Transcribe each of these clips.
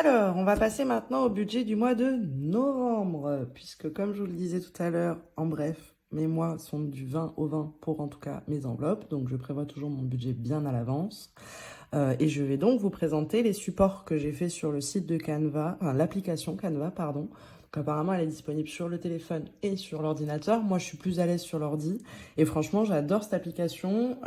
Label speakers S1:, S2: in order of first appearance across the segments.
S1: Alors, on va passer maintenant au budget du mois de novembre, puisque comme je vous le disais tout à l'heure, en bref, mes mois sont du 20 au 20 pour en tout cas mes enveloppes, donc je prévois toujours mon budget bien à l'avance. Et je vais donc vous présenter les supports que j'ai fait sur le site de Canva, enfin l'application Canva, pardon. Donc apparemment, elle est disponible sur le téléphone et sur l'ordinateur. Moi, je suis plus à l'aise sur l'ordi. Et franchement, j'adore cette application.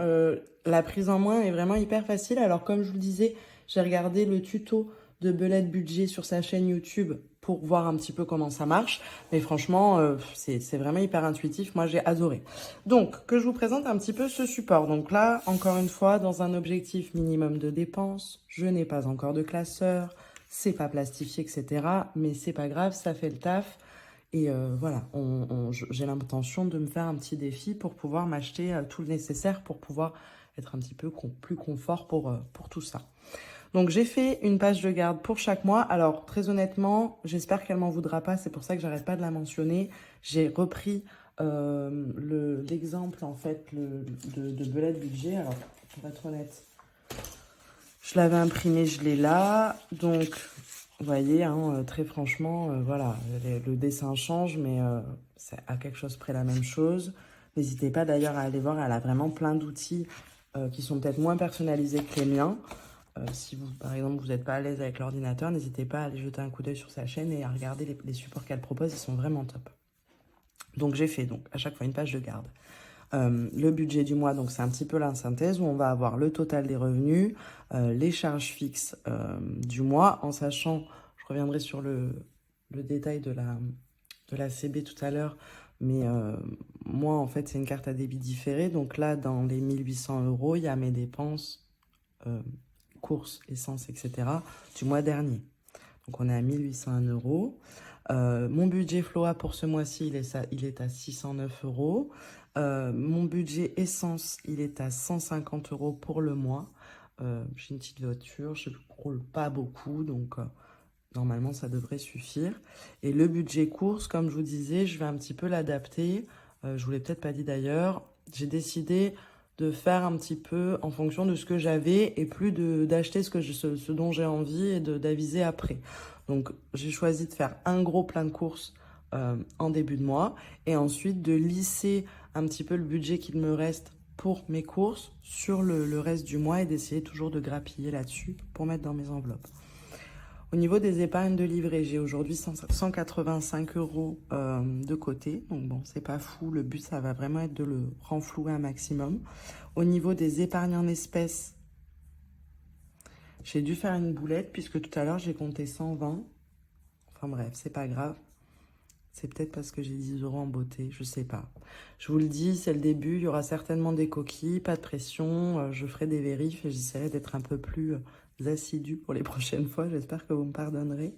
S1: La prise en main est vraiment hyper facile. Alors, comme je vous le disais, j'ai regardé le tuto de Belette Budget sur sa chaîne YouTube pour voir un petit peu comment ça marche. Mais franchement, c'est vraiment hyper intuitif. Moi, j'ai adoré. Donc, que je vous présente un petit peu ce support. Donc là, encore une fois, dans un objectif minimum de dépenses, je n'ai pas encore de classeur, c'est pas plastifié, etc. Mais c'est pas grave, ça fait le taf. Et voilà, j'ai l'intention de me faire un petit défi pour pouvoir m'acheter tout le nécessaire pour pouvoir être un petit peu plus confort pour tout ça. Donc j'ai fait une page de garde pour chaque mois. Alors très honnêtement, j'espère qu'elle m'en voudra pas. C'est pour ça que j'arrête pas de la mentionner. J'ai repris l'exemple en fait de Belette Budget. Alors pour être honnête, je l'avais imprimé, je l'ai là. Donc vous voyez, hein, très franchement, voilà, le dessin change, mais c'est à quelque chose près la même chose. N'hésitez pas d'ailleurs à aller voir. Elle a vraiment plein d'outils qui sont peut-être moins personnalisés que les miens. Si vous, par exemple, vous n'êtes pas à l'aise avec l'ordinateur, n'hésitez pas à aller jeter un coup d'œil sur sa chaîne et à regarder les supports qu'elle propose, ils sont vraiment top. Donc j'ai fait donc à chaque fois une page de garde. Le budget du mois, donc c'est un petit peu la synthèse où on va avoir le total des revenus, les charges fixes du mois, en sachant, je reviendrai sur le détail de la CB tout à l'heure, mais moi en fait c'est une carte à débit différé, donc là dans les 1800 €, il y a mes dépenses courses, essence, etc. du mois dernier. Donc on est à 1801 €. Mon budget Floa pour ce mois-ci, il est à 609 €. Mon budget essence, il est à 150 € pour le mois. J'ai une petite voiture, je ne roule pas beaucoup, donc normalement ça devrait suffire. Et le budget course, comme je vous disais, je vais un petit peu l'adapter. Je vous l'ai peut-être pas dit d'ailleurs. J'ai décidé de faire un petit peu en fonction de ce que j'avais et plus d'acheter ce dont j'ai envie et d'aviser après. Donc j'ai choisi de faire un gros plein de courses en début de mois et ensuite de lisser un petit peu le budget qu'il me reste pour mes courses sur le reste du mois et d'essayer toujours de grappiller là-dessus pour mettre dans mes enveloppes. Au niveau des épargnes de livret, j'ai aujourd'hui 185 € de côté. Donc bon, c'est pas fou. Le but, ça va vraiment être de le renflouer un maximum. Au niveau des épargnes en espèces, j'ai dû faire une boulette puisque tout à l'heure, j'ai compté 120. Enfin bref, c'est pas grave. C'est peut-être parce que j'ai 10 € en beauté, je sais pas. Je vous le dis, c'est le début, il y aura certainement des coquilles, pas de pression, je ferai des vérifs et j'essaierai d'être un peu plus assidue pour les prochaines fois, j'espère que vous me pardonnerez.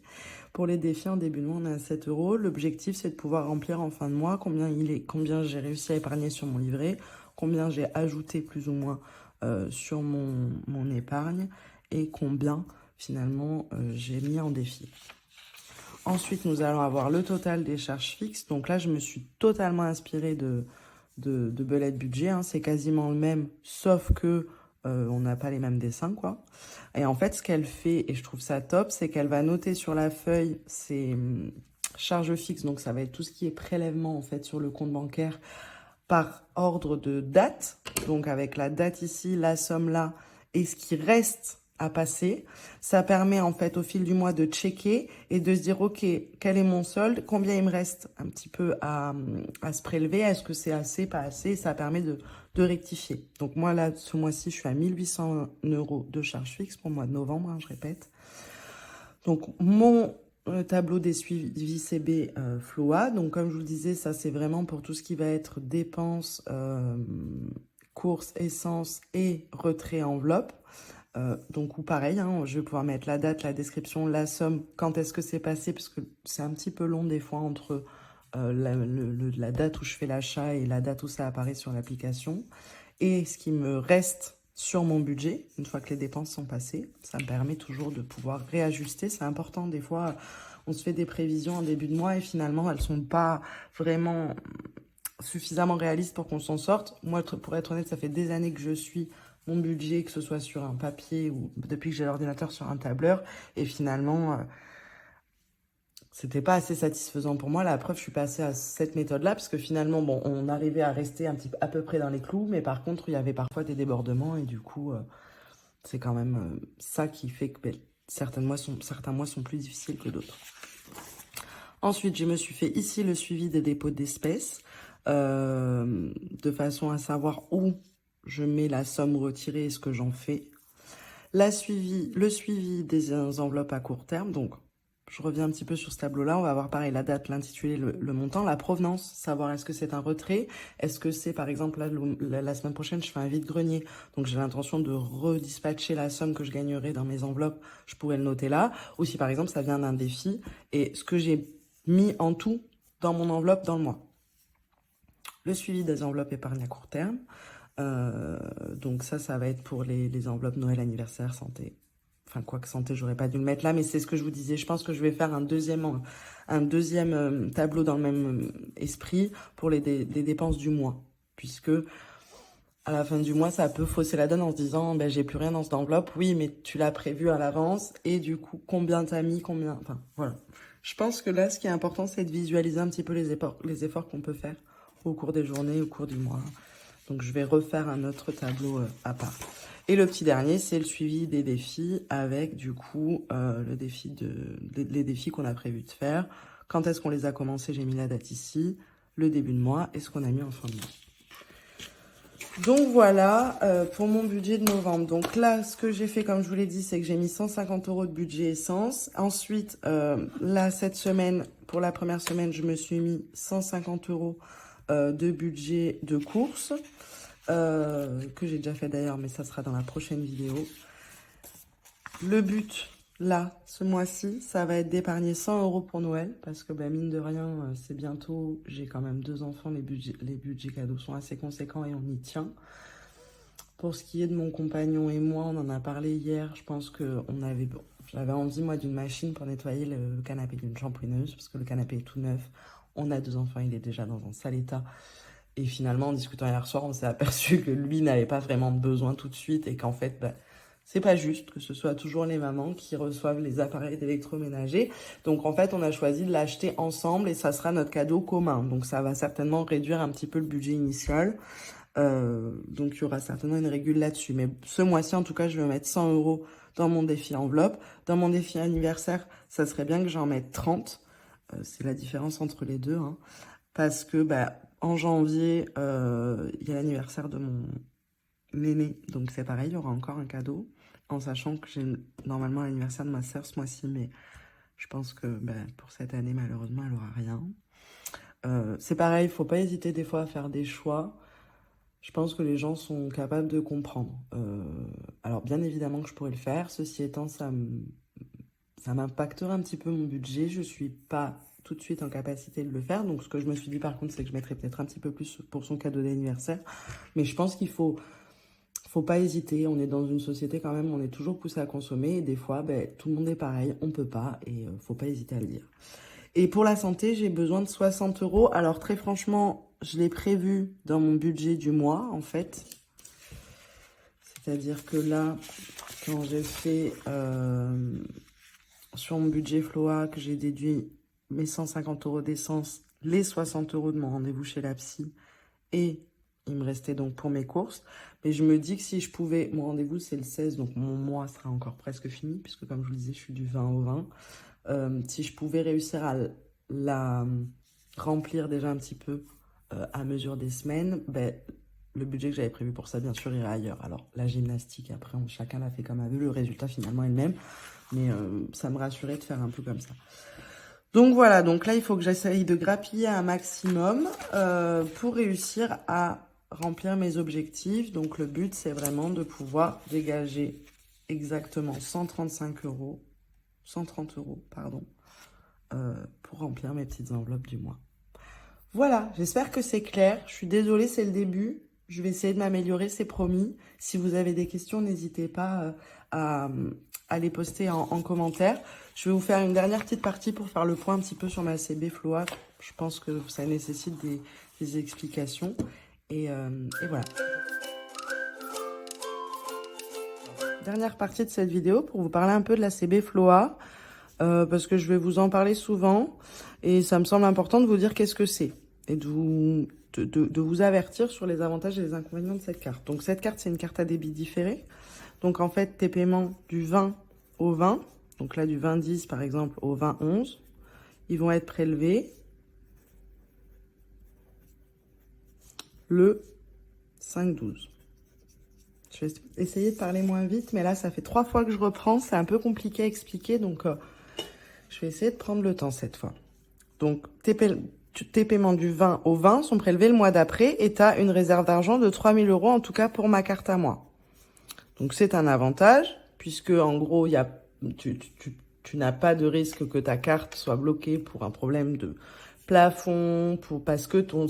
S1: Pour les défis en début de mois, on est à 7 €. L'objectif, c'est de pouvoir remplir en fin de mois combien j'ai réussi à épargner sur mon livret, combien j'ai ajouté plus ou moins sur mon épargne et combien finalement j'ai mis en défi. Ensuite, nous allons avoir le total des charges fixes. Donc là, je me suis totalement inspirée de Belette Budget. Hein. C'est quasiment le même, sauf que on n'a pas les mêmes dessins, quoi. Et en fait, ce qu'elle fait, et je trouve ça top, c'est qu'elle va noter sur la feuille ses charges fixes. Donc ça va être tout ce qui est prélèvement, en fait, sur le compte bancaire par ordre de date. Donc avec la date ici, la somme là, et ce qui reste à passer. Ça permet en fait au fil du mois de checker et de se dire ok, quel est mon solde, combien il me reste un petit peu à se prélever, est-ce que c'est assez, pas assez, ça permet de rectifier. Donc moi là, ce mois-ci, je suis à 1800 € de charge fixe pour le mois de novembre, hein, je répète. Donc mon tableau des suivis CB Floa, donc comme je vous le disais, ça c'est vraiment pour tout ce qui va être dépenses, courses, essence et retrait enveloppe. Donc ou pareil, hein, je vais pouvoir mettre la date, la description, la somme, quand est-ce que c'est passé, parce que c'est un petit peu long des fois entre la date où je fais l'achat et la date où ça apparaît sur l'application. Et ce qui me reste sur mon budget, une fois que les dépenses sont passées, ça me permet toujours de pouvoir réajuster. C'est important, des fois, on se fait des prévisions en début de mois et finalement, elles ne sont pas vraiment suffisamment réalistes pour qu'on s'en sorte. Moi, pour être honnête, ça fait des années que je suis mon budget, que ce soit sur un papier ou depuis que j'ai l'ordinateur sur un tableur. Et finalement, c'était pas assez satisfaisant pour moi. La preuve, je suis passée à cette méthode-là parce que finalement, bon, on arrivait à rester à peu près dans les clous, mais par contre, il y avait parfois des débordements et du coup, c'est quand même ça qui fait que certains mois sont plus difficiles que d'autres. Ensuite, je me suis fait ici le suivi des dépôts d'espèces de façon à savoir où je mets la somme retirée et ce que j'en fais. Le suivi des enveloppes à court terme, donc je reviens un petit peu sur ce tableau-là. On va avoir pareil la date, l'intitulé, le montant, la provenance, savoir est-ce que c'est un retrait, est-ce que c'est par exemple là, la semaine prochaine je fais un vide-grenier, donc j'ai l'intention de redispatcher la somme que je gagnerai dans mes enveloppes, je pourrais le noter là, ou si par exemple ça vient d'un défi et ce que j'ai mis en tout dans mon enveloppe dans le mois. Le suivi des enveloppes épargne à court terme, donc ça va être pour les enveloppes Noël, anniversaire, santé. Enfin, quoique santé, j'aurais pas dû le mettre là, mais c'est ce que je vous disais. Je pense que je vais faire un deuxième tableau dans le même esprit pour les dépenses du mois. Puisque à la fin du mois, ça peut fausser la donne en se disant, ben, j'ai plus rien dans cette enveloppe. Oui, mais tu l'as prévu à l'avance. Et du coup, combien t'as mis, combien... Enfin, voilà. Je pense que là, ce qui est important, c'est de visualiser un petit peu les efforts qu'on peut faire au cours des journées, au cours du mois. Donc, je vais refaire un autre tableau à part. Et le petit dernier, c'est le suivi des défis avec, du coup, les défis qu'on a prévu de faire. Quand est-ce qu'on les a commencés? J'ai mis la date ici. Le début de mois et ce qu'on a mis en fin de mois. Donc, voilà pour mon budget de novembre. Donc là, ce que j'ai fait, comme je vous l'ai dit, c'est que j'ai mis 150 € de budget essence. Ensuite, là, cette semaine, pour la première semaine, je me suis mis 150 € de budget de course. Que j'ai déjà fait d'ailleurs, mais ça sera dans la prochaine vidéo. Le but, là, ce mois-ci, ça va être d'épargner 100 € pour Noël, parce que bah, mine de rien, c'est bientôt, j'ai quand même 2 enfants, les budgets cadeaux sont assez conséquents et on y tient. Pour ce qui est de mon compagnon et moi, on en a parlé hier, je pense que j'avais envie, moi, d'une machine pour nettoyer le canapé, d'une shampooineuse, parce que le canapé est tout neuf, on a 2 enfants, il est déjà dans un sale état. Et finalement, en discutant hier soir, on s'est aperçu que lui n'avait pas vraiment besoin tout de suite et qu'en fait, bah, c'est pas juste que ce soit toujours les mamans qui reçoivent les appareils d'électroménager. Donc en fait, on a choisi de l'acheter ensemble et ça sera notre cadeau commun. Donc ça va certainement réduire un petit peu le budget initial. Donc il y aura certainement une régule là-dessus. Mais ce mois-ci, en tout cas, je vais mettre 100 € dans mon défi enveloppe. Dans mon défi anniversaire, ça serait bien que j'en mette 30. C'est la différence entre les deux. Hein. Parce que bah, en janvier, il y a l'anniversaire de mon aîné. Donc c'est pareil, il y aura encore un cadeau. En sachant que j'ai normalement l'anniversaire de ma sœur ce mois-ci. Mais je pense que bah, pour cette année, malheureusement, elle n'aura rien. C'est pareil, il ne faut pas hésiter des fois à faire des choix. Je pense que les gens sont capables de comprendre. Alors bien évidemment que je pourrais le faire. Ceci étant, ça m'impactera un petit peu mon budget. Je ne suis pas tout de suite en capacité de le faire. Donc ce que je me suis dit par contre, c'est que je mettrais peut-être un petit peu plus pour son cadeau d'anniversaire. Mais je pense qu'il faut pas hésiter. On est dans une société quand même, on est toujours poussé à consommer. Et des fois, ben, tout le monde est pareil, on peut pas. Et faut pas hésiter à le dire. Et pour la santé, j'ai besoin de 60 €. Alors très franchement, je l'ai prévu dans mon budget du mois, en fait. C'est-à-dire que là, quand j'ai fait sur mon budget Floa, que j'ai déduit mes 150 € d'essence, les 60 € de mon rendez-vous chez la psy, et il me restait donc pour mes courses. Mais je me dis que si je pouvais, mon rendez-vous c'est le 16, donc mon mois sera encore presque fini, puisque comme je vous le disais, je suis du 20 au 20. Si je pouvais réussir à la remplir déjà un petit peu à mesure des semaines, ben, le budget que j'avais prévu pour ça, bien sûr, irait ailleurs. Alors, la gymnastique, après, chacun l'a fait comme a vu. Le résultat, finalement, est le même. Mais ça me rassurait de faire un peu comme ça. Donc, voilà. Donc là, il faut que j'essaye de grappiller un maximum pour réussir à remplir mes objectifs. Donc, le but, c'est vraiment de pouvoir dégager exactement 130 €, pardon, pour remplir mes petites enveloppes du mois. Voilà, j'espère que c'est clair. Je suis désolée, c'est le début. Je vais essayer de m'améliorer, c'est promis. Si vous avez des questions, n'hésitez pas à les poster en commentaire. Je vais vous faire une dernière petite partie pour faire le point un petit peu sur ma CB Floa. Je pense que ça nécessite des explications. Et voilà. Dernière partie de cette vidéo pour vous parler un peu de la CB Floa, parce que je vais vous en parler souvent et ça me semble important de vous dire qu'est-ce que c'est et de vous avertir sur les avantages et les inconvénients de cette carte. Donc cette carte, c'est une carte à débit différé. Donc en fait, tes paiements du 20 au 20, donc là du 20-10 par exemple au 20-11, ils vont être prélevés le 5-12. Je vais essayer de parler moins vite, mais là, ça fait 3 fois que je reprends. C'est un peu compliqué à expliquer, donc je vais essayer de prendre le temps cette fois. Donc, tes paiements du 20 au 20 sont prélevés le mois d'après et tu as une réserve d'argent de 3 000 €, en tout cas pour ma carte à moi. Donc, c'est un avantage, puisque en gros, tu n'as pas de risque que ta carte soit bloquée pour un problème de plafond, parce que ton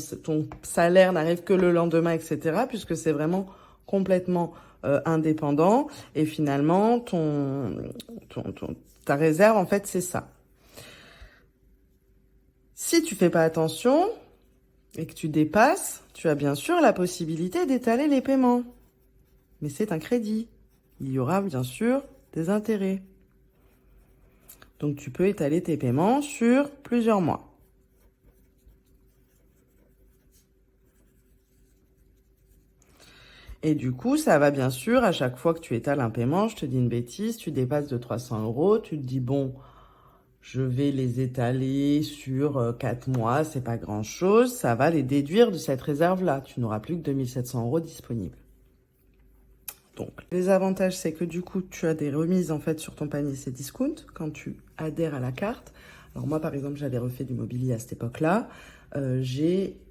S1: salaire n'arrive que le lendemain, etc., puisque c'est vraiment complètement indépendant. Et finalement, ta réserve, en fait, c'est ça. Si tu fais pas attention et que tu dépasses, tu as bien sûr la possibilité d'étaler les paiements. Mais c'est un crédit. Il y aura bien sûr des intérêts. Donc tu peux étaler tes paiements sur plusieurs mois. Et du coup, ça va bien sûr, à chaque fois que tu étales un paiement, je te dis une bêtise, tu dépasses de 300 €, tu te dis, bon, je vais les étaler sur 4 mois, c'est pas grand-chose, ça va les déduire de cette réserve-là. Tu n'auras plus que 2 700 € disponibles. Donc, les avantages, c'est que du coup, tu as des remises en fait sur ton panier Cdiscount quand tu adhères à la carte. Alors moi, par exemple, j'avais refait du mobilier à cette époque-là. J'ai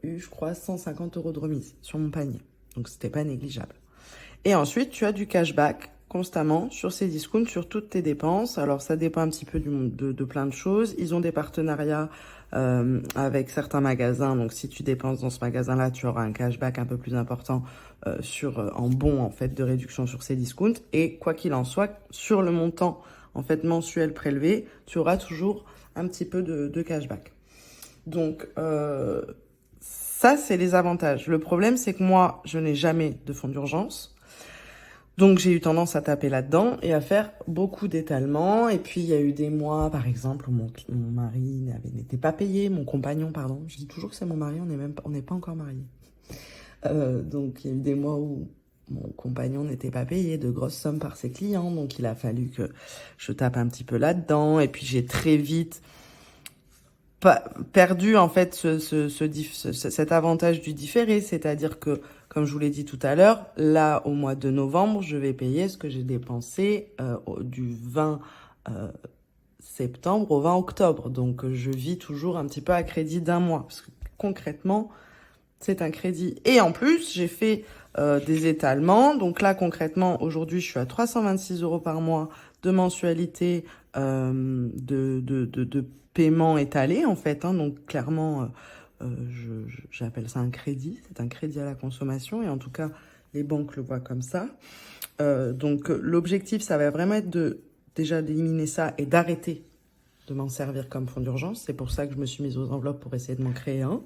S1: eu, je crois, 150 € de remise sur mon panier. Donc, c'était pas négligeable. Et ensuite, tu as du cashback constamment sur Cdiscount, sur toutes tes dépenses. Alors, ça dépend un petit peu de plein de choses. Ils ont des partenariats avec certains magasins. Donc, si tu dépenses dans ce magasin-là, tu auras un cashback un peu plus important en bon, en fait, de réduction sur Cdiscount. Et quoi qu'il en soit, sur le montant, en fait, mensuel prélevé, tu auras toujours un petit peu de cashback. Donc, ça, c'est les avantages. Le problème, c'est que moi, je n'ai jamais de fonds d'urgence. Donc, j'ai eu tendance à taper là-dedans et à faire beaucoup d'étalements. Et puis, il y a eu des mois, par exemple, où mon mari n'était pas payé, mon compagnon, pardon. Je dis toujours que c'est mon mari, on n'est pas encore mariés. Donc, il y a eu des mois où mon compagnon n'était pas payé de grosses sommes par ses clients. Donc, il a fallu que je tape un petit peu là-dedans. Et puis, j'ai très vite perdu en fait cet avantage du différé, c'est-à-dire que, comme je vous l'ai dit tout à l'heure, là au mois de novembre, je vais payer ce que j'ai dépensé du 20 septembre au 20 octobre. Donc je vis toujours un petit peu à crédit d'un mois, parce que concrètement, c'est un crédit. Et en plus, j'ai fait des étalements. Donc là, concrètement, aujourd'hui, je suis à 326 € par mois de mensualité de paiement étalé, en fait. Donc clairement, j'appelle ça un crédit. C'est un crédit à la consommation. Et en tout cas, les banques le voient comme ça. Donc l'objectif, ça va vraiment être déjà d'éliminer ça et d'arrêter de m'en servir comme fonds d'urgence. C'est pour ça que je me suis mise aux enveloppes pour essayer de m'en créer un.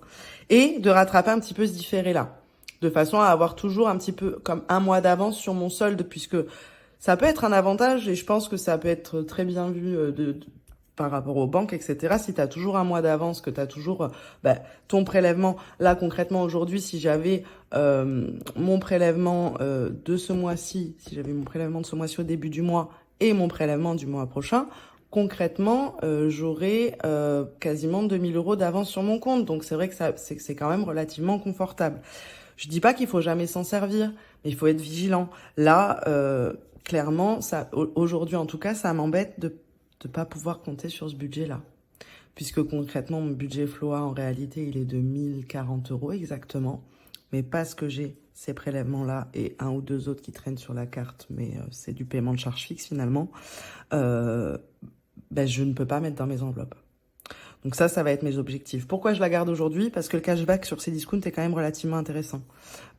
S1: Et de rattraper un petit peu ce différé-là. De façon à avoir toujours un petit peu comme un mois d'avance sur mon solde, puisque ça peut être un avantage et je pense que ça peut être très bien vu par rapport aux banques, etc. Si tu as toujours un mois d'avance, que tu as toujours ton prélèvement. Là, concrètement, aujourd'hui, si j'avais mon prélèvement de ce mois-ci, si j'avais mon prélèvement de ce mois-ci au début du mois et mon prélèvement du mois prochain, concrètement, j'aurais quasiment 2 000 € d'avance sur mon compte. Donc, c'est vrai que c'est quand même relativement confortable. Je dis pas qu'il faut jamais s'en servir, mais il faut être vigilant. Là, clairement, aujourd'hui en tout cas, ça m'embête de pas pouvoir compter sur ce budget-là. Puisque concrètement, mon budget Floa, en réalité, il est de 1 040 € exactement. Mais parce que j'ai ces prélèvements-là et un ou deux autres qui traînent sur la carte, mais c'est du paiement de charges fixes finalement, je ne peux pas mettre dans mes enveloppes. Donc ça va être mes objectifs. Pourquoi je la garde aujourd'hui? Parce que le cashback sur Cdiscount est quand même relativement intéressant.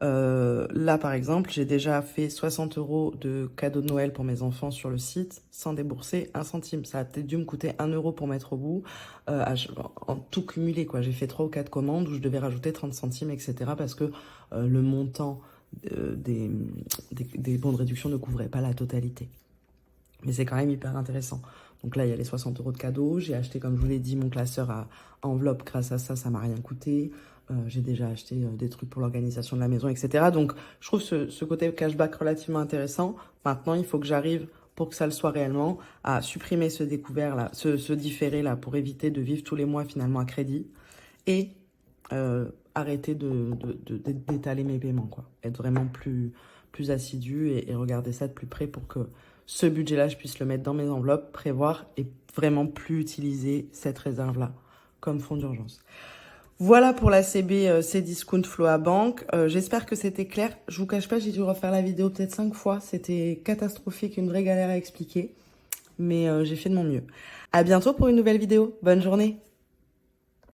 S1: Là, par exemple, j'ai déjà fait 60 € de cadeaux de Noël pour mes enfants sur le site sans débourser un centime. Ça a peut-être dû me coûter 1 € pour mettre au bout. En tout cumulé, quoi. J'ai fait 3 ou 4 commandes où je devais rajouter 30 centimes, etc. parce que le montant des bons de réduction ne couvraient pas la totalité. Mais c'est quand même hyper intéressant. Donc là, il y a les 60 € de cadeaux. J'ai acheté, comme je vous l'ai dit, mon classeur à enveloppe. Grâce à ça, ça m'a rien coûté. J'ai déjà acheté des trucs pour l'organisation de la maison, etc. Donc, je trouve ce côté cashback relativement intéressant. Maintenant, il faut que j'arrive, pour que ça le soit réellement, à supprimer ce découvert-là, ce différé-là, pour éviter de vivre tous les mois finalement à crédit. Et arrêter d'étaler mes paiements, quoi. Être vraiment plus assidu et regarder ça de plus près pour que ce budget-là, je puisse le mettre dans mes enveloppes, prévoir et vraiment plus utiliser cette réserve-là comme fonds d'urgence. Voilà pour la CB Cdiscount Floa Bank. J'espère que c'était clair. Je vous cache pas, j'ai dû refaire la vidéo peut-être 5 fois. C'était catastrophique, une vraie galère à expliquer. Mais j'ai fait de mon mieux. À bientôt pour une nouvelle vidéo. Bonne journée.